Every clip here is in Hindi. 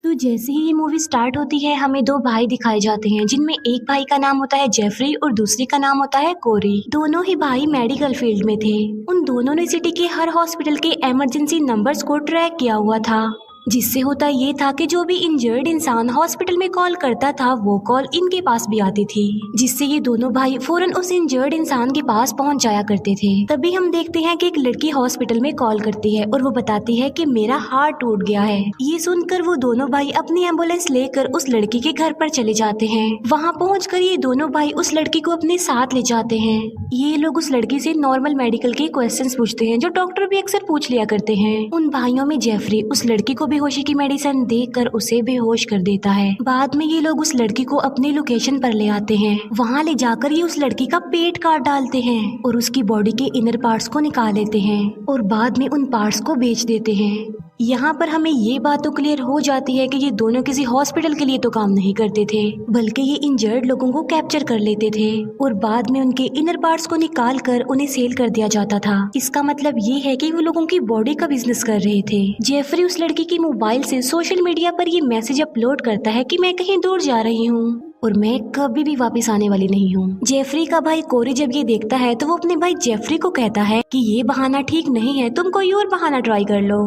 तो जैसे ही ये मूवी स्टार्ट होती है हमें दो भाई दिखाए जाते हैं, जिनमें एक भाई का नाम होता है जेफरी और दूसरे का नाम होता है कोरी। दोनों ही भाई मेडिकल फील्ड में थे। उन दोनों ने सिटी के हर हॉस्पिटल के इमरजेंसी नंबर्स को ट्रैक किया हुआ था, जिससे होता ये था कि जो भी इंजर्ड इंसान हॉस्पिटल में कॉल करता था वो कॉल इनके पास भी आती थी, जिससे ये दोनों भाई फौरन उस इंजर्ड इंसान के पास पहुंच जाया करते थे। तभी हम देखते हैं कि एक लड़की हॉस्पिटल में कॉल करती है और वो बताती है कि मेरा हार्ट टूट गया है। ये सुनकर वो दोनों भाई अपनी एम्बुलेंस लेकर उस लड़की के घर पर चले जाते हैं। वहाँ पहुँचकर ये दोनों भाई उस लड़की को अपने साथ ले जाते हैं। ये लोग उस लड़की से नॉर्मल मेडिकल के क्वेश्चंस पूछते हैं, जो डॉक्टर भी अक्सर पूछ लिया करते हैं। उन भाइयों में जेफरी उस लड़की को बेहोशी की मेडिसिन देकर उसे बेहोश कर देता है। बाद में ये लोग उस लड़की को अपनी लोकेशन पर ले आते हैं। वहाँ ले जाकर ये उस लड़की का पेट काट डालते हैं और उसकी बॉडी के इनर पार्ट्स को निकाल लेते हैं और बाद में उन पार्ट्स को बेच देते हैं। यहाँ पर हमें ये बात तो क्लियर हो जाती है कि ये दोनों किसी हॉस्पिटल के लिए तो काम नहीं करते थे, बल्कि ये इंजर्ड लोगों को कैप्चर कर लेते थे और बाद में उनके इनर पार्ट्स को निकाल कर उन्हें सेल कर दिया जाता था। इसका मतलब ये है कि वो लोगों की बॉडी का बिजनेस कर रहे थे। जेफरी उस लड़की की मोबाइल से सोशल मीडिया पर ये मैसेज अपलोड करता है कि मैं कहीं दूर जा रही हूँ और मैं कभी भी वापस आने वाली नहीं हूँ। जेफरी का भाई कोरी जब ये देखता है तो वो अपने भाई जेफरी को कहता है कि ये बहाना ठीक नहीं है, तुम कोई और बहाना ट्राई कर लो।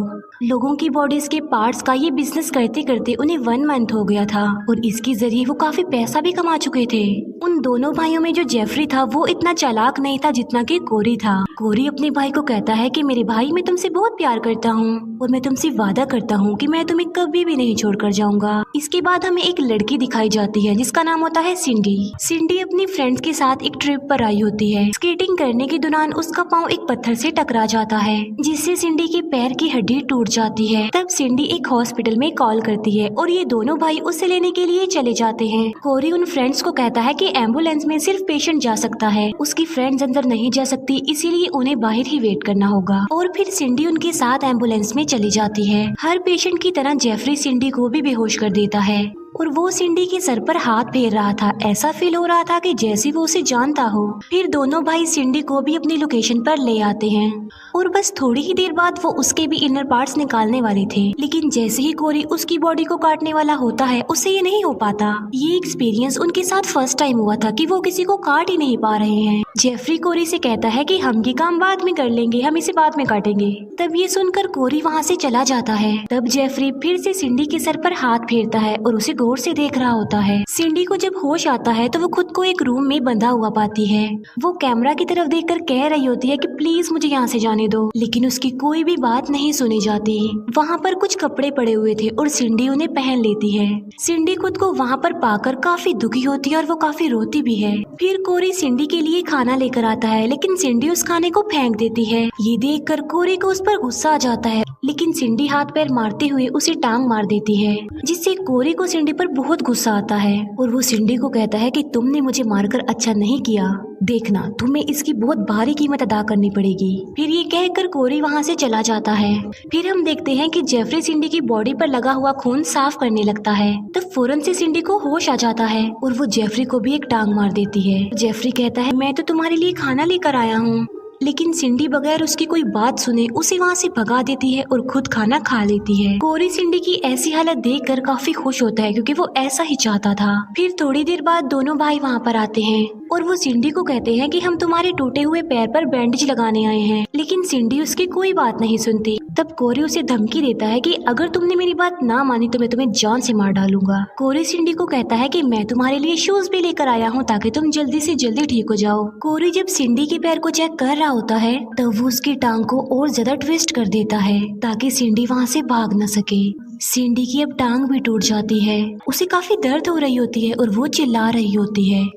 लोगों की बॉडीज के पार्ट्स का ये बिजनेस करते करते उन्हें 1 मंथ हो गया था और इसके जरिए वो काफी पैसा भी कमा चुके थे। उन दोनों भाइयों में जो जेफरी था वो इतना चालाक नहीं था जितना कि कोरी था। कोरी अपने भाई को कहता है कि मेरे भाई, मैं तुमसे बहुत प्यार करता हूँ और मैं तुमसे वादा करता हूँ कि मैं तुम्हें कभी भी नहीं छोड़कर जाऊंगा। इसके बाद हमें एक लड़की दिखाई जाती है जिसका नाम होता है सिंडी। सिंडी अपनी फ्रेंड्स के साथ एक ट्रिप पर आई होती है। स्केटिंग करने के दौरान उसका पाँव एक पत्थर से टकरा जाता है, जिससे सिंडी के पैर की हड्डी टूट जाती है। तब सिंडी एक हॉस्पिटल में कॉल करती है और ये दोनों भाई उसे लेने के लिए चले जाते हैं। कोरी उन फ्रेंड्स को कहता है कि एम्बुलेंस में सिर्फ पेशेंट जा सकता है, उसकी फ्रेंड्स अंदर नहीं जा सकती, इसीलिए उन्हें बाहर ही वेट करना होगा। और फिर सिंडी उनके साथ एम्बुलेंस में चली जाती है। हर पेशेंट की तरह जेफरी सिंडी को भी बेहोश कर देता है और वो सिंडी के सर पर हाथ फेर रहा था। ऐसा फील हो रहा था कि जैसे वो उसे जानता हो। फिर दोनों भाई सिंडी को भी अपनी लोकेशन पर ले आते हैं और बस थोड़ी ही देर बाद वो उसके भी इनर पार्ट्स निकालने वाले थे, लेकिन जैसे ही कोरी उसकी बॉडी को काटने वाला होता है उससे ये नहीं हो पाता। ये एक्सपीरियंस उनके साथ फर्स्ट टाइम हुआ था कि वो किसी को काट ही नहीं पा रहे हैं। जेफरी कोरी से कहता है कि हम ये काम बाद में कर लेंगे, हम इसे बाद में काटेंगे। तब ये सुनकर कोरी वहाँ से चला जाता है। तब जेफरी फिर से सिंडी के सर पर हाथ फेरता है और उसे गौर से देख रहा होता है। सिंडी को जब होश आता है तो वो खुद को एक रूम में बंधा हुआ पाती है। वो कैमरा की तरफ देखकर कह रही होती है कि प्लीज मुझे यहाँ से जाने दो, लेकिन उसकी कोई भी बात नहीं सुनी जाती। वहाँ पर कुछ कपड़े पड़े हुए थे और सिंडी उन्हें पहन लेती है। सिंडी खुद को वहाँ पर पाकर काफी दुखी होती है और वो काफी रोती भी है। फिर कोरी सिंडी के लिए खाना लेकर आता है, लेकिन सिंडी उस खाने को फेंक देती है। ये देखकर कोरी को उस पर गुस्सा आ जाता है, लेकिन सिंडी हाथ पैर मारते हुए उसे टांग मार देती है, जिससे कोरी को सिंडी पर बहुत गुस्सा आता है और वो सिंडी को कहता है कि तुमने मुझे मारकर अच्छा नहीं किया, देखना तुम्हें इसकी बहुत भारी कीमत अदा करनी पड़ेगी। फिर ये कहकर कोरी वहाँ से चला जाता है। फिर हम देखते हैं कि जेफरी सिंडी की बॉडी पर लगा हुआ खून साफ करने लगता है। तब फौरन से सिंडी को होश आ जाता है और वो जेफरी को भी एक टांग मार देती है। जेफरी कहता है मैं तो तुम्हारे लिए खाना लेकर आया हूँ, लेकिन सिंडी बगैर उसकी कोई बात सुने उसे वहाँ से भगा देती है और खुद खाना खा लेती है। कोरी सिंडी की ऐसी हालत देखकर काफी खुश होता है क्योंकि वो ऐसा ही चाहता था। फिर थोड़ी देर बाद दोनों भाई वहाँ पर आते हैं और वो सिंडी को कहते हैं कि हम तुम्हारे टूटे हुए पैर पर बैंडेज लगाने आए हैं, लेकिन सिंडी उसकी कोई बात नहीं सुनती। तब कोरी उसे धमकी देता है कि अगर तुमने मेरी बात ना मानी तो मैं तुम्हें जान से मार डालूंगा। कोरी सिंडी को कहता है कि मैं तुम्हारे लिए शूज भी लेकर आया हूँ ताकि तुम जल्दी से जल्दी ठीक हो जाओ। कोरी जब सिंडी के पैर को चेक कर रहा होता है तब वो उसकी टांग को और ज्यादा ट्विस्ट कर देता है ताकि सिंडी वहाँ से भाग न सके। सिंडी की अब टांग भी टूट जाती है, उसे काफी दर्द हो रही होती है और वो चिल्ला रही होती है।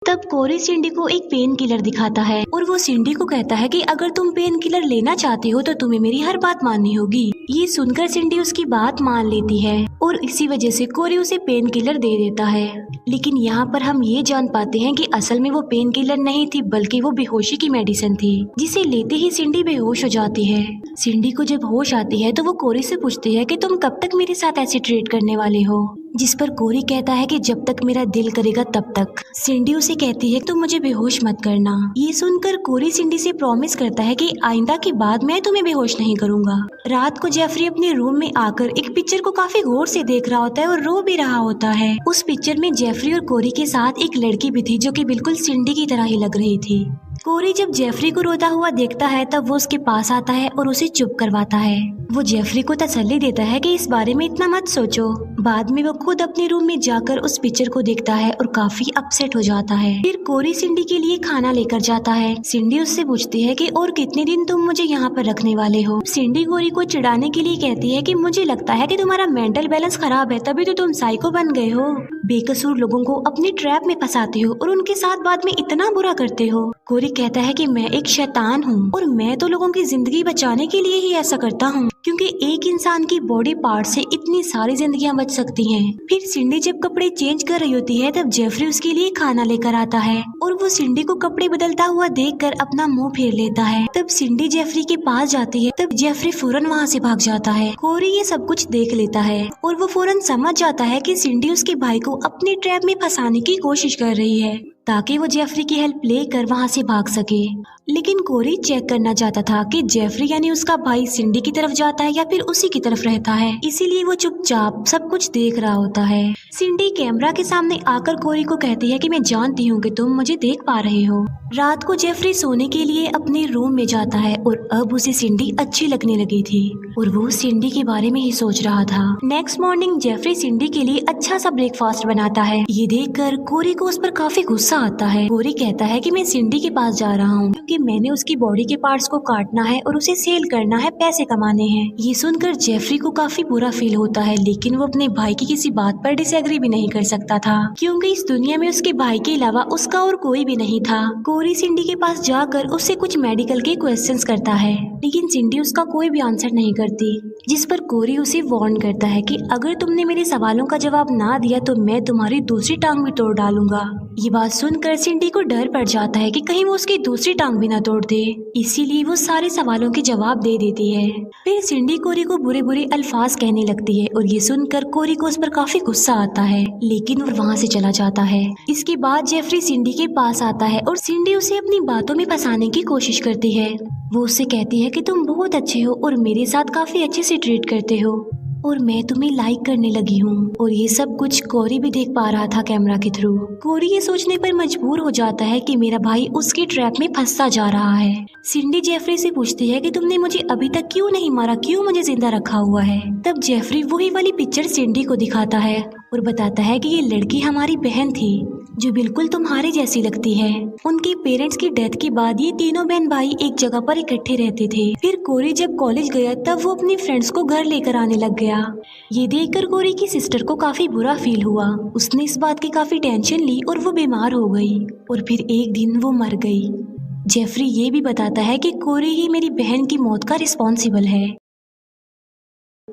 तब कोरी सिंडी को एक पेन किलर दिखाता है और वो सिंडी को कहता है कि अगर तुम पेन किलर लेना चाहती हो तो तुम्हें मेरी हर बात माननी होगी। ये सुनकर सिंडी उसकी बात मान लेती है और इसी वजह से कोरी उसे पेन किलर दे देता है। लेकिन यहाँ पर हम ये जान पाते हैं कि असल में वो पेन किलर नहीं थी बल्कि वो बेहोशी की मेडिसिन थी, जिसे लेते ही सिंडी बेहोश हो जाती है। सिंडी को जब होश आती है तो वो कोरी से पूछती है कि तुम कब तक मेरे साथ ऐसे ट्रीट करने वाले हो। जिस पर कोरी कहता है कि जब तक मेरा दिल करेगा तब तक। सिंडी उसे कहती है तुम मुझे बेहोश मत करना। ये सुनकर कोरी सिंडी से प्रॉमिस करता है कि आइंदा के बाद मैं तुम्हें बेहोश नहीं करूंगा। रात को जेफरी अपने रूम में आकर एक पिक्चर को काफी गौर से देख रहा होता है और रो भी रहा होता है। उस पिक्चर में जेफरी और कोरी के साथ एक लड़की भी थी जो कि बिल्कुल सिंडी की तरह ही लग रही थी। कोरी जब जेफरी को रोता हुआ देखता है तब वो उसके पास आता है और उसे चुप करवाता है। वो जेफरी को तसल्ली देता है कि इस बारे में इतना मत सोचो। बाद में वो खुद अपने रूम में जाकर उस पिक्चर को देखता है और काफी अपसेट हो जाता है। फिर कोरी सिंडी के लिए खाना लेकर जाता है। सिंडी उससे पूछती है कि और कितने दिन तुम मुझे यहाँ पर रखने वाले हो। सिंडी कोरी को चिढ़ाने के लिए कहती है कि मुझे लगता है कि तुम्हारा मेंटल बैलेंस खराब है, तभी तो तुम साइको बन गए हो। बेकसूर लोगों को अपने ट्रैप में फंसाते हो और उनके साथ बाद में इतना बुरा करते हो। कोरी कहता है कि मैं एक शैतान हूँ और मैं तो लोगों की जिंदगी बचाने के लिए ही ऐसा करता हूँ, क्योंकि एक इंसान की बॉडी पार्ट से इतनी सारी जिंदगियां बच सकती हैं। फिर सिंडी जब कपड़े चेंज कर रही होती है तब जेफरी उसके लिए खाना लेकर आता है और वो सिंडी को कपड़े बदलता हुआ देखकर अपना मुंह फेर लेता है। तब सिंडी जेफरी के पास जाती है, तब जेफरी फौरन वहाँ से भाग जाता है। कोरी ये सब कुछ देख लेता है और वो फौरन समझ जाता है कि सिंडी उसके भाई को अपने ट्रैप में फंसाने की कोशिश कर रही है ताकि वो जेफरी की हेल्प लेकर वहाँ से भाग सके। लेकिन कोरी चेक करना चाहता था कि जेफरी यानी उसका भाई सिंडी की तरफ जाता है या फिर उसी की तरफ रहता है, इसीलिए वो चुपचाप सब कुछ देख रहा होता है। सिंडी कैमरा के सामने आकर कोरी को कहती है कि मैं जानती हूँ कि तुम मुझे देख पा रहे हो। रात को जेफरी सोने के लिए अपने रूम में जाता है और अब उसे सिंडी अच्छी लगने लगी थी और वो सिंडी के बारे में ही सोच रहा था। नेक्स्ट मॉर्निंग जेफरी सिंडी के लिए अच्छा सा ब्रेकफास्ट बनाता है। ये देखकर कोरी को उस पर काफी गुस्सा आता है। कोरी कहता है कि मैं सिंडी के पास जा रहा हूँ क्योंकि मैंने उसकी बॉडी के पार्ट्स को काटना है और उसे सेल करना है, पैसे कमाने हैं। ये सुनकर जेफरी को काफी बुरा फील होता है, लेकिन वो अपने भाई की किसी बात पर डिसएग्री भी नहीं कर सकता था क्योंकि इस दुनिया में उसके भाई के अलावा उसका और कोई भी नहीं था। कोरी सिंडी के पास जाकर उससे कुछ मेडिकल के क्वेश्चंस करता है, लेकिन सिंडी उसका कोई भी आंसर नहीं करती, जिस पर कोरी उसे वार्न करता है कि अगर तुमने मेरे सवालों का जवाब ना दिया तो मैं तुम्हारी दूसरी टांग भी तोड़ डालूंगा। ये बात सुनकर सिंडी को डर पड़ जाता है कि कहीं वो उसकी दूसरी टांग भी ना तोड़ दे, इसीलिए वो सारे सवालों के जवाब दे देती है। फिर सिंडी कोरी को बुरे बुरे अल्फाज कहने लगती है और ये सुनकर कोरी को उस पर काफी गुस्सा आता है, लेकिन वो वहाँ से चला जाता है। इसके बाद जेफरी सिंडी के पास आता है और सिंडी उसे अपनी बातों में फंसाने की कोशिश करती है। वो उससे कहती है कि तुम बहुत अच्छे हो और मेरे साथ काफी अच्छे से ट्रीट करते हो और मैं तुम्हें लाइक करने लगी हूँ। और ये सब कुछ कोरी भी देख पा रहा था कैमरा के थ्रू। कोरी ये सोचने पर मजबूर हो जाता है कि मेरा भाई उसके ट्रैप में फंसता जा रहा है। सिंडी जेफरी से पूछती है कि तुमने मुझे अभी तक क्यों नहीं मारा, क्यों मुझे जिंदा रखा हुआ है। तब जेफरी वही वाली पिक्चर सिंडी को दिखाता है और बताता है कि ये लड़की हमारी बहन थी जो बिल्कुल तुम्हारी जैसी लगती है। उनके पेरेंट्स की डेथ के बाद ये तीनों बहन भाई एक जगह पर इकट्ठे रहते थे। फिर कोरी जब कॉलेज गया तब वो अपनी फ्रेंड्स को घर लेकर आने लग गया। ये देखकर कोरी की सिस्टर को काफी बुरा फील हुआ। उसने इस बात की काफी टेंशन ली और वो बीमार हो गई और फिर एक दिन वो मर गई। जेफरी ये भी बताता है कि कोरी ही मेरी बहन की मौत का रिस्पॉन्सिबल है।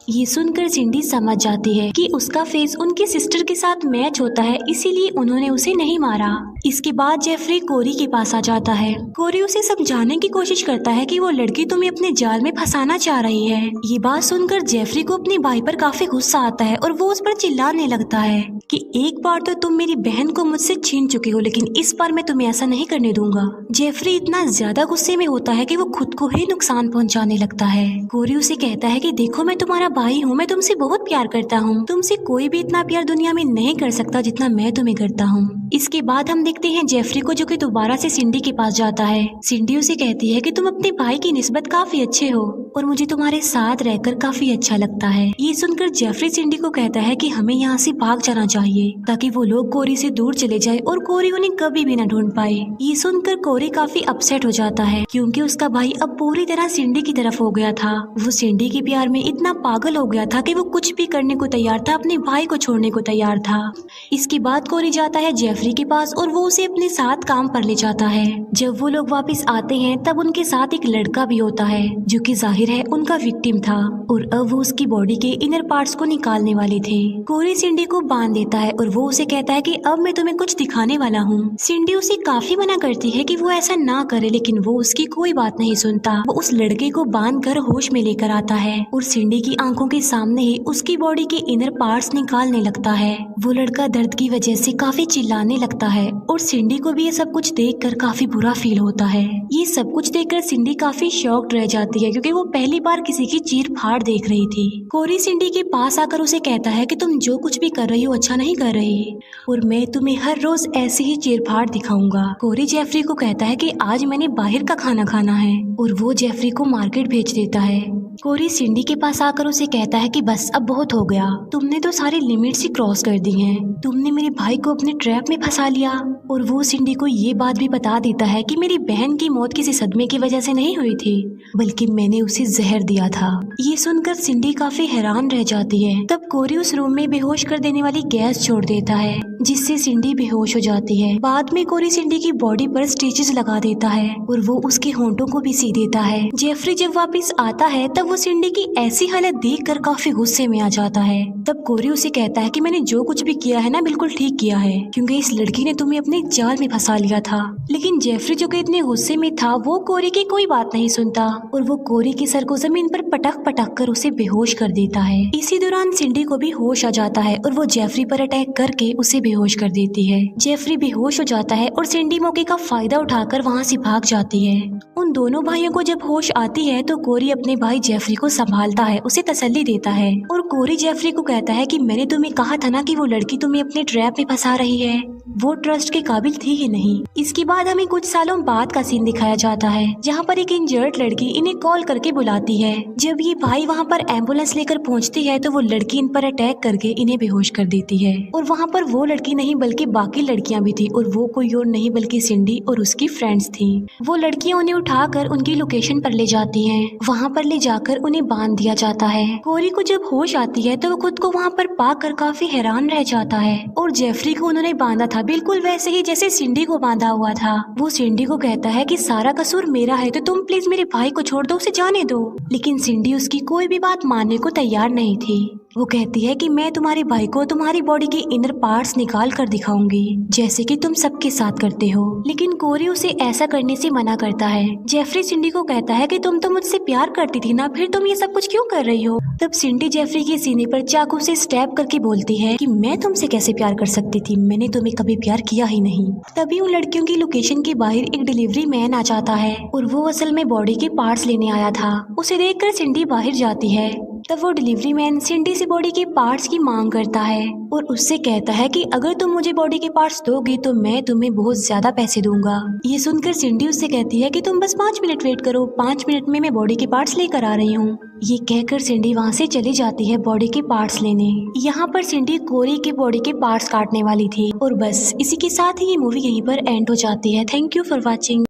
ये सुनकर सिंडी समझ जाती है कि उसका फेस उनकी सिस्टर के साथ मैच होता है, इसीलिए उन्होंने उसे नहीं मारा। इसके बाद जेफरी कोरी के पास आ जाता है। कोरी उसे समझाने की कोशिश करता है कि वो लड़की तुम्हें अपने जाल में फंसाना चाह रही है। ये बात सुनकर जेफरी को अपने भाई पर काफी गुस्सा आता है और वो उस पर चिल्लाने लगता है कि एक बार तो तुम मेरी बहन को मुझसे छीन चुके हो, लेकिन इस बार मैं तुम्हें ऐसा नहीं करने दूंगा। जेफरी इतना ज्यादा गुस्से में होता है कि वो खुद को ही नुकसान पहुंचाने लगता है। कोरी उसे कहता है कि देखो मैं तुम्हारा भाई हूँ, मैं तुमसे बहुत प्यार करता हूँ, तुमसे कोई भी इतना प्यार दुनिया में नहीं कर सकता जितना मैं तुम्हें करता हूँ। इसके बाद हम देखते हैं जेफरी को जो कि दोबारा से सिंडी के पास जाता है। सिंडी उसे कहती है कि तुम अपने भाई की निस्बत काफी अच्छे हो और मुझे तुम्हारे साथ रहकर काफी अच्छा लगता है। ये सुनकर जेफरी सिंडी को कहता है कि हमें यहाँ से भाग जाना चाहिए ताकि वो लोग कोरी से दूर चले जाए और कोरी उन्हें कभी भी न ढूंढ पाए। ये सुनकर कोरी काफी अपसेट हो जाता है क्योंकि उसका भाई अब पूरी तरह सिंडी की तरफ हो गया था। वो सिंडी के प्यार में इतना पागल हो गया था कि वो कुछ भी करने को तैयार था, अपने भाई को छोड़ने को तैयार था। इसके बाद कोरी जाता है जेफरी के पास और वो उसे अपने साथ काम पर ले जाता है। जब वो लोग वापस आते हैं तब उनके साथ एक लड़का भी होता है जो कि जाहिर है उनका विक्टिम था और अब वो उसकी बॉडी के इनर पार्ट्स को निकालने वाले थे। कोरी सिंडी को बांध देता है और वो उसे कहता है कि अब मैं तुम्हें कुछ दिखाने वाला हूँ। सिंडी उसे काफी मना करती है कि वो ऐसा ना करे, लेकिन वो उसकी कोई बात नहीं सुनता। वो उस लड़के को बांध कर होश में लेकर आता है और सिंडी की आंखों के सामने ही उसकी बॉडी के इनर पार्ट्स निकालने लगता है। वो लड़का दर्द की वजह से काफी चिल्लाने लगता है और सिंडी को भी ये सब कुछ देखकर काफी बुरा फील होता है। ये सब कुछ देखकर सिंडी काफी शॉक्ड रह जाती है क्योंकि वो पहली बार किसी की चीर फाड़ देख रही थी। कोरी सिंडी के पास आकर उसे कहता है कि तुम जो कुछ भी कर रही हो अच्छा नहीं कर रही और मैं तुम्हें हर रोज ऐसे ही चीर फाड़ दिखाऊंगा। कोरी जेफरी को कहता है कि आज मैंने बाहर का खाना खाना है और वो जेफरी को मार्केट भेज देता है। कोरी सिंडी के पास आकर उसे कहता है कि बस अब बहुत हो गया, तुमने तो सारी लिमिट्स ही क्रॉस कर दी हैं। तुमने मेरे भाई को अपने ट्रैप में फंसा लिया। और वो सिंडी को ये बात भी बता देता है कि मेरी बहन की मौत किसी सदमे की वजह से नहीं हुई थी बल्कि मैंने उसे जहर दिया था। ये सुनकर सिंडी काफी हैरान रह जाती है। तब कोरी उस रूम में बेहोश कर देने वाली गैस छोड़ देता है जिससे सिंडी बेहोश हो जाती है। बाद में कोरी सिंडी की बॉडी पर स्टिचेस लगा देता है और वो उसके होंठों को भी सी देता है। जेफरी जब वापस आता है तब वो सिंडी की ऐसी हालत देखकर काफी गुस्से में आ जाता है। तब कोरी उसे कहता है कि मैंने जो कुछ भी किया है ना बिल्कुल ठीक किया है क्योंकि इस लड़की ने तुम्हें अपने जाल में फंसा लिया था। लेकिन जेफरी जो कि इतने गुस्से में था वो कोरी की कोई बात नहीं सुनता और वो कोरी के सर को जमीन पर पटक पटक कर उसे बेहोश कर देता है। इसी दौरान सिंडी को भी होश आ जाता है और वो जेफरी पर अटैक करके उसे बेहोश कर देती है। जेफरी बेहोश हो जाता है और सिंडी मौके का फायदा उठाकर वहाँ से भाग जाती है। उन दोनों भाइयों को जब होश आती है तो कोरी अपने भाई जेफरी को संभालता है, उसे तसल्ली देता है और कोरी जेफरी को कहता है कि मैंने तुम्हें कहा था ना कि वो लड़की तुम्हें अपने ट्रैप में फंसा रही है, वो ट्रस्ट के काबिल थी ही नहीं। इसके बाद हमें कुछ सालों बाद का सीन दिखाया जाता है जहाँ पर एक इंजर्ड लड़की इन्हें कॉल करके बुलाती है। जब ये भाई वहाँ पर एम्बुलेंस लेकर पहुँचती है तो वो लड़की इन पर अटैक करके इन्हें बेहोश कर देती है और वहाँ पर वो लड़की नहीं बल्कि बाकी लड़कियाँ भी थी और वो कोई और नहीं बल्कि सिंडी और उसकी फ्रेंड्स थी। वो लड़कियाँ उन्हें उठाकर उनकी लोकेशन पर ले जाती हैं। वहाँ पर ले जाकर उन्हें बांध दिया जाता है। कोरी को जब होश आती है तो वो खुद को वहाँ पर पाकर काफी हैरान रह जाता है और जेफरी को उन्होंने बांधा था बिल्कुल वैसे ही जैसे सिंडी को बांधा हुआ था। वो सिंडी को कहता है कि सारा कसूर मेरा है तो तुम प्लीज मेरे भाई को छोड़ दो, उसे जाने दो। लेकिन सिंडी उसकी कोई भी बात मानने को तैयार नहीं थी। वो कहती है कि मैं तुम्हारे भाई को तुम्हारी बॉडी के इनर पार्ट्स निकाल कर दिखाऊंगी जैसे कि तुम सबके साथ करते हो। लेकिन कोरी उसे ऐसा करने से मना करता है। जेफरी सिंडी को कहता है कि तुम तो मुझसे प्यार करती थी ना, फिर तुम ये सब कुछ क्यों कर रही हो। तब सिंडी जेफरी के सीने पर चाकू से स्टैब करके बोलती है कि मैं तुमसे कैसे प्यार कर सकती थी, मैंने तुम्हें कभी प्यार किया ही नहीं। तभी उन लड़कियों की लोकेशन के बाहर एक डिलीवरी मैन आ जाता है और वो असल में बॉडी के पार्ट्स लेने आया था। उसे देखकर सिंडी बाहर जाती है। तब वो डिलीवरी मैन सिंडी से बॉडी के पार्ट्स की मांग करता है और उससे कहता है कि अगर तुम मुझे बॉडी के पार्ट्स दोगी तो मैं तुम्हें बहुत ज्यादा पैसे दूंगा। ये सुनकर सिंडी उससे कहती है कि तुम बस 5 मिनट वेट करो, 5 मिनट में मैं बॉडी के पार्ट्स लेकर आ रही हूँ। ये कहकर सिंडी वहाँ से चली जाती है बॉडी के पार्ट्स लेने। यहाँ पर सिंडी कोरी के बॉडी के पार्ट्स काटने वाली थी और बस इसी के साथ ही ये मूवी यहीं पर एंड हो जाती है। Thank you for watching.